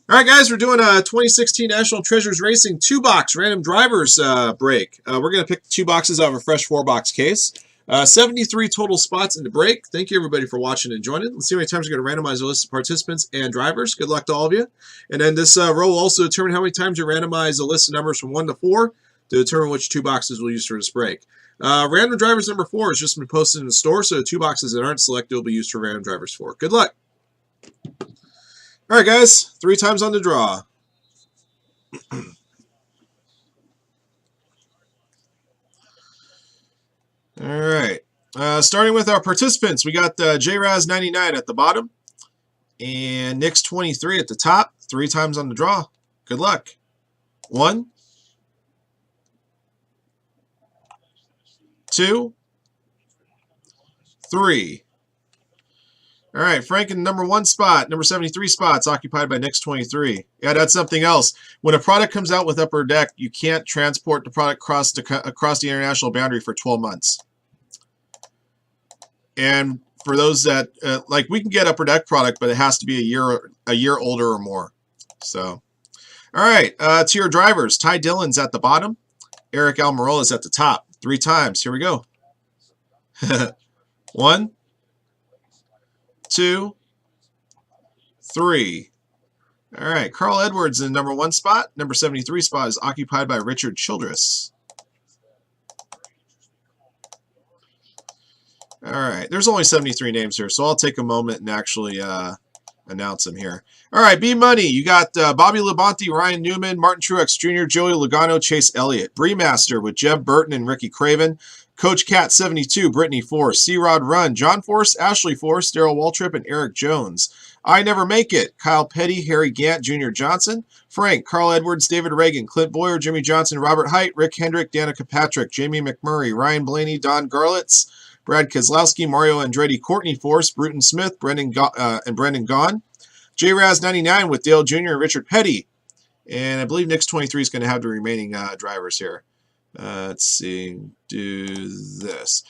All right, guys, we're doing a 2016 National Treasures Racing 2-box random drivers break. We're going to pick 2 boxes out of a fresh 4-box case. 73 total spots in the break. Thank you, everybody, for watching and joining. Let's see how many times we're going to randomize a list of participants and drivers. Good luck to all of you. And then this row will also determine how many times you randomize a list of numbers from 1 to 4 to determine which 2 boxes we'll use for this break. Random drivers number 4 has just been posted in the store, so the 2 boxes that aren't selected will be used for random drivers 4. Good luck. All right, guys, 3 times on the draw. All right. Starting with our participants, we got JRaz99 at the bottom and Nix23 at the top. 3 times on the draw. Good luck. 1, 2, 3. All right, Frank in number 1 spot, number 73 spots occupied by Nix23. Yeah, that's something else. When a product comes out with Upper Deck, you can't transport the product across the international boundary for 12 months. And for those that like, we can get Upper Deck product, but it has to be a year older or more. So, all right, to your drivers, Ty Dillon's at the bottom, Eric Almirola's at the top. 3 times. Here we go. 1, 2, 3. All right, Carl Edwards in number 1 spot. Number 73 spot is occupied by Richard Childress. All right, there's only 73 names here, so I'll take a moment and actually announce them here. All right, B-Money, you got Bobby Labonte, Ryan Newman, Martin Truex Jr., Joey Logano, Chase Elliott. Breemaster with Jeb Burton and Ricky Craven. Coach Cat 72, Brittany Force. C-Rod Run, John Force, Ashley Force, Darrell Waltrip, and Eric Jones. I Never Make It, Kyle Petty, Harry Gant, Jr. Johnson. Frank, Carl Edwards, David Reagan, Clint Boyer, Jimmy Johnson, Robert Height, Rick Hendrick, Danica Patrick, Jamie McMurray, Ryan Blaney, Don Garlitz, Brad Keselowski, Mario Andretti, Courtney Force, Bruton Smith, and Brendan Gaughan. JRaz99 with Dale Jr. and Richard Petty. And I believe Nix23 is going to have the remaining drivers here. Let's see. Do this.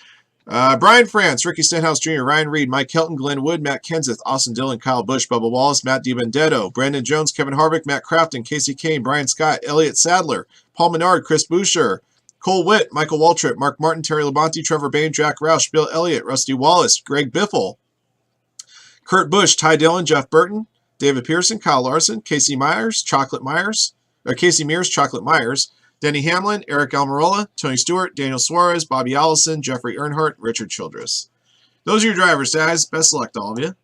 Brian France, Ricky Stenhouse Jr., Ryan Reed, Mike Kelton, Glenn Wood, Matt Kenseth, Austin Dillon, Kyle Busch, Bubba Wallace, Matt DiBenedetto, Brandon Jones, Kevin Harvick, Matt Crafton, Casey Kane, Brian Scott, Elliott Sadler, Paul Menard, Chris Boucher, Cole Witt, Michael Waltrip, Mark Martin, Terry Labonte, Trevor Bayne, Jack Roush, Bill Elliott, Rusty Wallace, Greg Biffle, Kurt Busch, Ty Dillon, Jeff Burton, David Pearson, Kyle Larson, Casey Mears, Chocolate Myers, Denny Hamlin, Eric Almirola, Tony Stewart, Daniel Suarez, Bobby Allison, Jeffrey Earnhardt, Richard Childress. Those are your drivers, guys. Best of luck to all of you.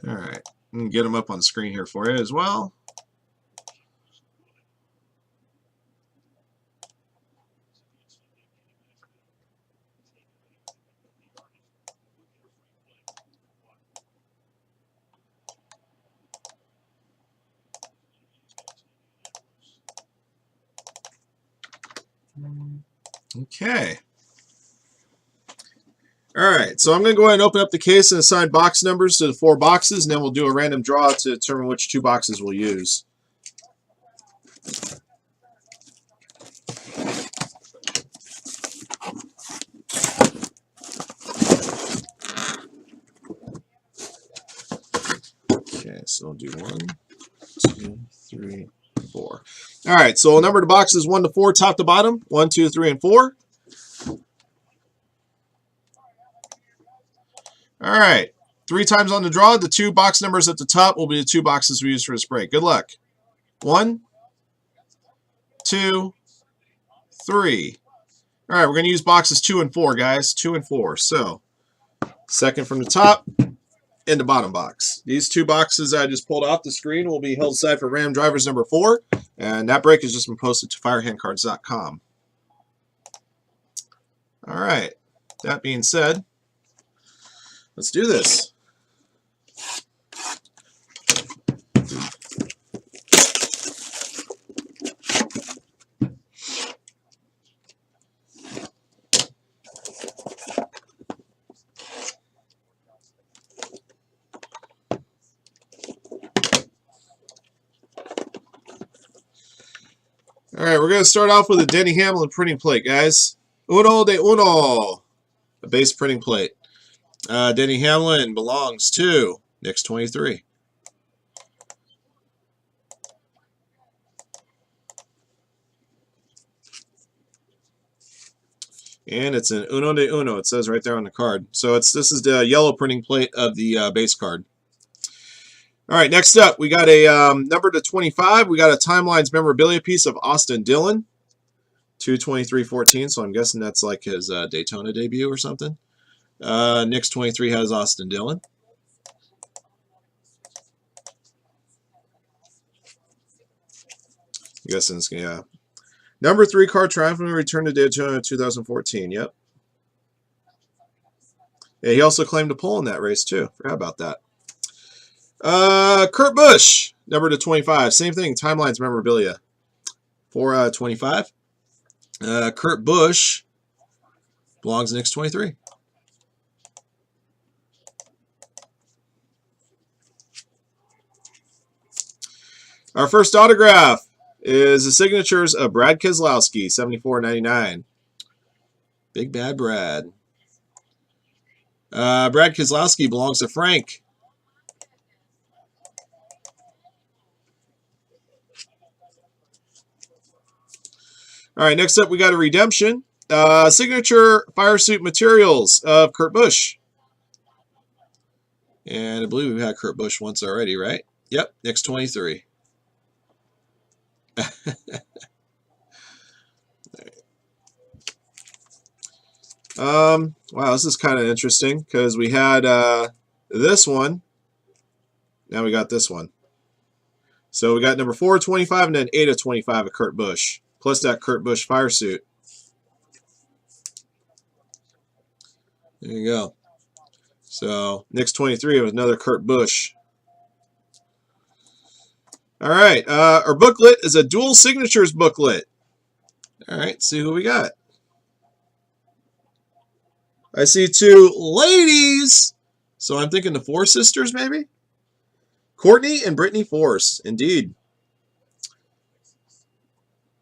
All right. I'm going to get them up on the screen here for you as well. Okay. All right, so I'm going to go ahead and open up the case and assign box numbers to the 4 boxes, and then we'll do a random draw to determine which 2 boxes we'll use. Okay, so I'll do 1, 2, 3, 4. All right, so I'll number the boxes 1 to 4, top to bottom, 1, 2, 3, and 4. All right, 3 times on the draw. The 2 box numbers at the top will be the 2 boxes we use for this break. Good luck. 1, 2, 3. All right, we're going to use boxes 2 and 4, guys. 2 and 4. So, second from the top in the bottom box. These 2 boxes I just pulled off the screen will be held aside for random drivers number 4, and that break has just been posted to firehandcards.com. All right, that being said, let's do this. All right, we're going to start off with a Denny Hamlin printing plate, guys. Uno de uno. A base printing plate. Denny Hamlin belongs to Knicks 23. And it's an uno de uno. It says right there on the card. So this is the yellow printing plate of the base card. All right, next up, we got a number to 25. We got a Timelines memorabilia piece of Austin Dillon. 2/23/14, so I'm guessing that's like his Daytona debut or something. Knicks 23 has Austin Dillon. I'm guessing it's, yeah. Number 3 card triumphantly returned to Daytona 2014. Yep. Yeah, he also claimed a pole in that race too. Forgot about that. Kurt Busch, number to 25. Same thing. Timelines memorabilia. 4/25. Kurt Busch belongs to Knicks 23. Our first autograph is the signatures of Brad Keselowski, 74/99. Big Bad Brad. Brad Keselowski belongs to Frank. All right, next up we got a redemption. Signature fire suit materials of Kurt Busch. And I believe we've had Kurt Busch once already, right? Yep, Knicks 23. Wow, this is kind of interesting because we had this one. Now we got this one. So we got number 4/25 and then 8/25 of Kurt Busch, plus that Kurt Busch fire suit. There you go. So Knicks 23 with another Kurt Busch. All right, our booklet is a dual signatures booklet. All right, see who we got. I see 2 ladies, so I'm thinking the Force sisters maybe? Courtney and Brittany Force, indeed.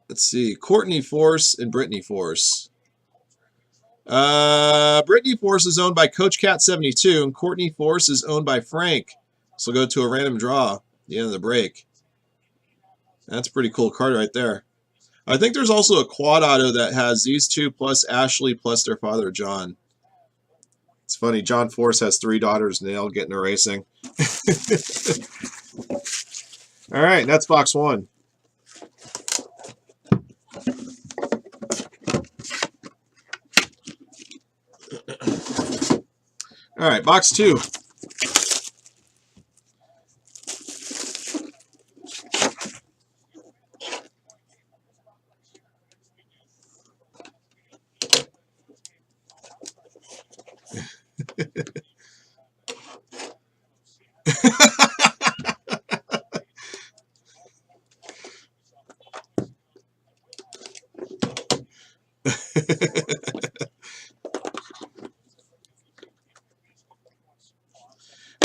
Let's see, Courtney Force and Brittany Force. Brittany Force is owned by Coach Cat 72, and Courtney Force is owned by Frank. So we'll go to a random draw at the end of the break. That's a pretty cool card right there. I think there's also a quad auto that has these 2 plus Ashley plus their father, John. It's funny, John Force has 3 daughters and they all get into racing. All right, that's box 1. All right, box 2.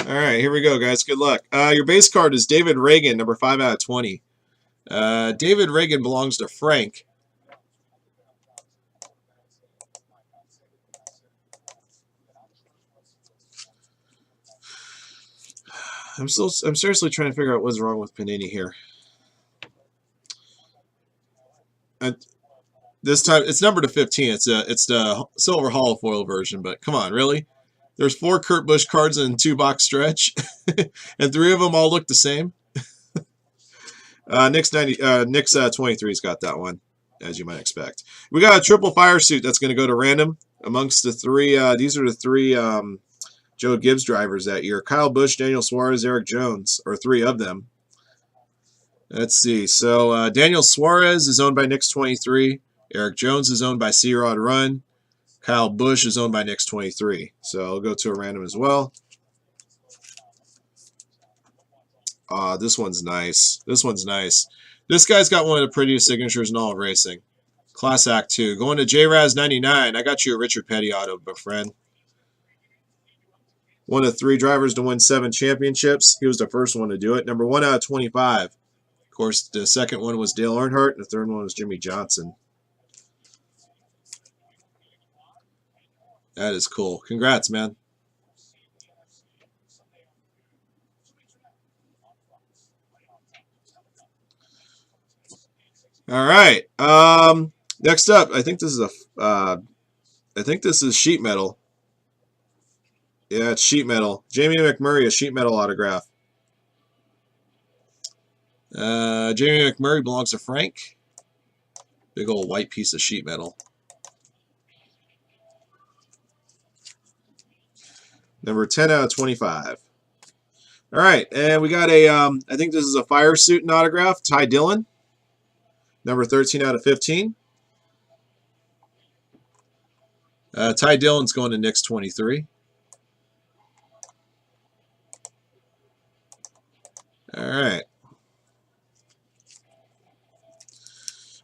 All right, here we go, guys. Good luck. Your base card is David Reagan, number 5/20. David Reagan belongs to Frank. I'm seriously trying to figure out what's wrong with Panini here. This time it's numbered to 15. It's the silver hollow foil version, but come on, really? There's 4 Kurt Busch cards in 2-box stretch, and 3 of them all look the same. Knicks 23's got that one, as you might expect. We got a triple fire suit that's going to go to random amongst the 3. These are the 3 Joe Gibbs drivers that year. Kyle Busch, Daniel Suarez, Eric Jones, or 3 of them. Let's see. So Daniel Suarez is owned by Knicks 23. Eric Jones is owned by C-Rod Run. Kyle Busch is owned by Knicks 23. So I'll go to a random as well. This one's nice. This one's nice. This guy's got one of the prettiest signatures in all of racing. Class Act 2. Going to JRaz 99. I got you a Richard Petty auto, my friend. One of 3 drivers to win 7 championships. He was the first one to do it. Number 1/25. Of course, the second one was Dale Earnhardt, and the third one was Jimmie Johnson. That is cool. Congrats, man. All right. Next up, I think this is sheet metal. Yeah, it's sheet metal. Jamie McMurray, a sheet metal autograph. Jamie McMurray belongs to Frank. Big old white piece of sheet metal. Number 10 out of 25. All right, and we got a, I think this is a fire suit and autograph. Ty Dillon. Number 13 out of 15. Ty Dillon's going to Knicks 23. All right.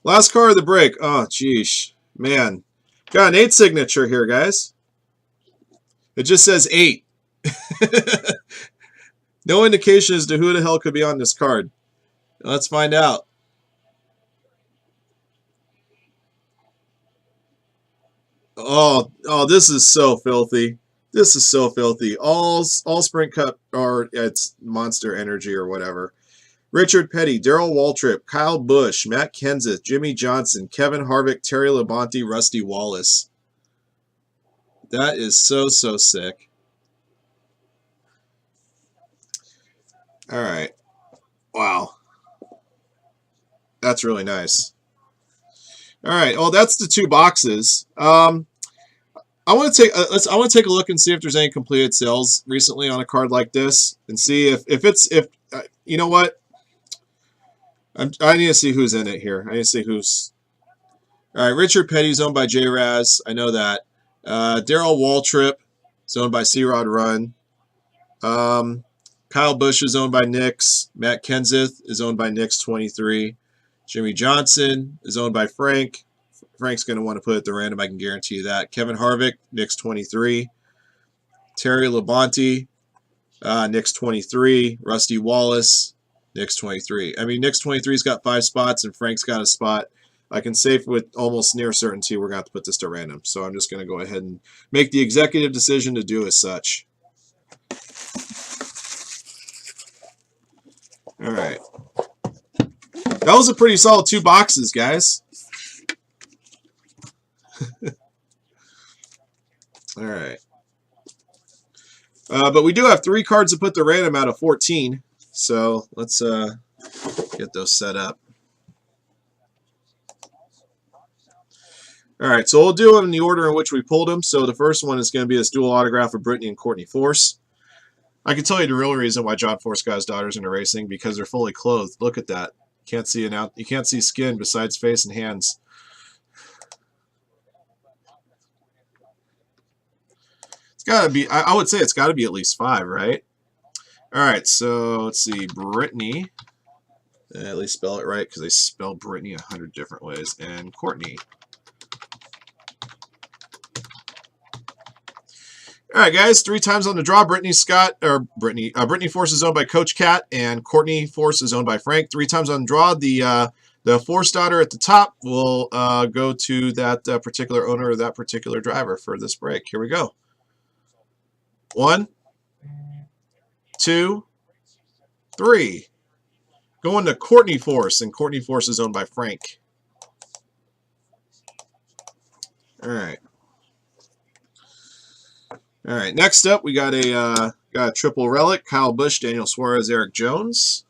Last card of the break. Oh, geez. Man. Got an 8 signature here, guys. It just says 8. No indication as to who the hell could be on this card. Let's find out. Oh, this is so filthy. This is so filthy. All Sprint Cup, or it's Monster Energy or whatever. Richard Petty, Darrell Waltrip, Kyle Busch, Matt Kenseth, Jimmie Johnson, Kevin Harvick, Terry Labonte, Rusty Wallace. That is so sick. All right. Wow. That's really nice. All right. Oh, that's the 2 boxes. I want to take a look and see if there's any completed sales recently on a card like this, and see if you know what. I need to see who's in it here. I need to see who's. All right, Richard Petty's owned by J-Raz. I know that. Darrell Waltrip is owned by C-Rod Run. Kyle Busch is owned by Knicks. Matt Kenseth is owned by Knicks 23. Jimmie Johnson is owned by Frank. Frank's going to want to put it at the random, I can guarantee you that. Kevin Harvick, Knicks 23. Terry Labonte, Knicks 23. Rusty Wallace, Knicks 23. I mean, Knicks 23's got 5 spots, and Frank's got a spot. I can say with almost near certainty we're going to have to put this to random. So I'm just going to go ahead and make the executive decision to do as such. All right. That was a pretty solid 2 boxes, guys. All right. But we do have 3 cards to put the random out of 14. So let's get those set up. All right, so we'll do them in the order in which we pulled them. So the first one is going to be this dual autograph of Brittany and Courtney Force. I can tell you the real reason why John Force got his daughters into racing, because they're fully clothed. Look at that. You can't see skin besides face and hands. It's got to be, I would say it's got to be at least 5, right? All right, so let's see. Brittany, at least spell it right because they spell Brittany 100 different ways. And Courtney. All right, guys, 3 times on the draw. Brittany Force is owned by Coach Cat, and Courtney Force is owned by Frank. 3 times on the draw. The Force daughter at the top will go to that particular owner or that particular driver for this break. Here we go. 1, 2, 3. Going to Courtney Force, and Courtney Force is owned by Frank. All right. All right, next up we got a triple relic: Kyle Busch, Daniel Suarez, Erik Jones.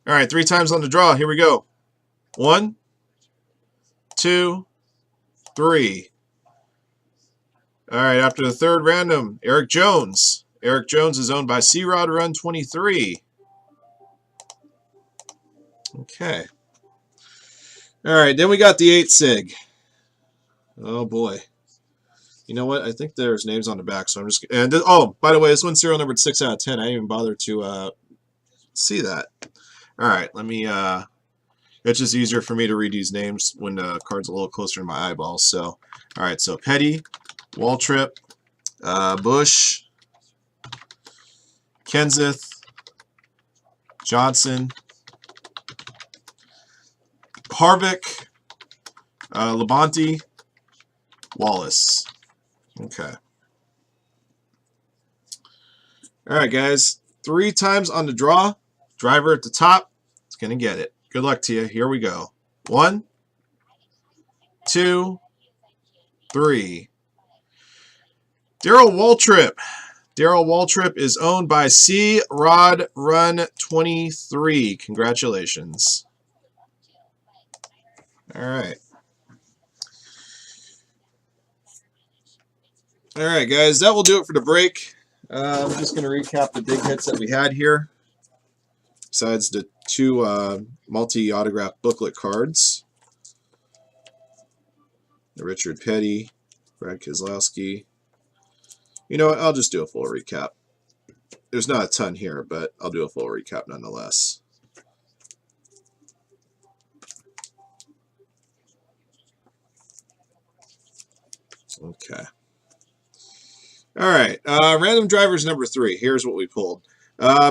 All right, 3 times on the draw. Here we go. 1, 2, 3. All right, after the 3rd random, Erik Jones. Erik Jones is owned by C-Rod Run 23. Okay. All right, then we got the 8 sig. Oh boy. You know what? I think there's names on the back, so I'm just. And oh, by the way, this one's serial numbered 6 out of 10. I didn't even bother to see that. All right, let me. It's just easier for me to read these names when the card's a little closer to my eyeballs. So, all right, so Petty, Waltrip, Bush, Kenseth, Johnson, Harvick, Labonte, Wallace. Okay. All right, guys. 3 times on the draw. Driver at the top is going to get it. Good luck to you. Here we go. 1, 2, 3. Darrell Waltrip. Darrell Waltrip is owned by C Rod Run 23. Congratulations. All right. All right, guys. That will do it for the break. I'm just going to recap the big hits that we had here. Besides the 2 multi-autograph booklet cards. The Richard Petty, Brad Keselowski. You know what? I'll just do a full recap. There's not a ton here, but I'll do a full recap nonetheless. Okay. All right. Random drivers number 3. Here's what we pulled.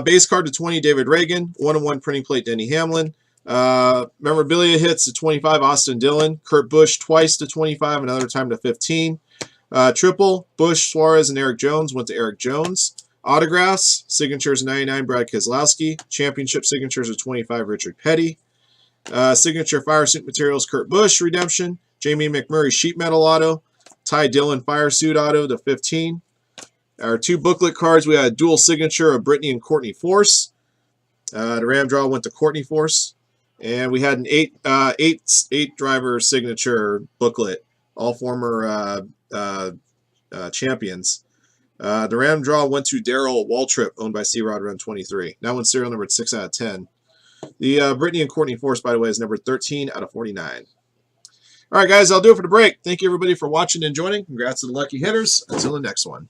Base card to 20, David Ragan. 1-1 printing plate, Denny Hamlin. Memorabilia hits to 25, Austin Dillon. Kurt Busch twice to 25, another time to 15. Triple, Busch, Suarez, and Eric Jones went to Eric Jones. Autographs, signatures 99, Brad Keselowski. Championship signatures of 25, Richard Petty. Signature fire suit materials, Kurt Busch, redemption. Jamie McMurray, sheet metal auto. Ty Dillon, fire suit auto to 15. Our 2 booklet cards, we had a dual signature of Brittany and Courtney Force. The Ram draw went to Courtney Force. And we had an 8 driver signature booklet, all former champions. The Ram draw went to Darrell Waltrip, owned by C Rod Run 23. That one's serial numbered 6 out of 10. The Brittany and Courtney Force, by the way, is numbered 13 out of 49. All right, guys, I'll do it for the break. Thank you, everybody, for watching and joining. Congrats to the lucky hitters. Until the next one.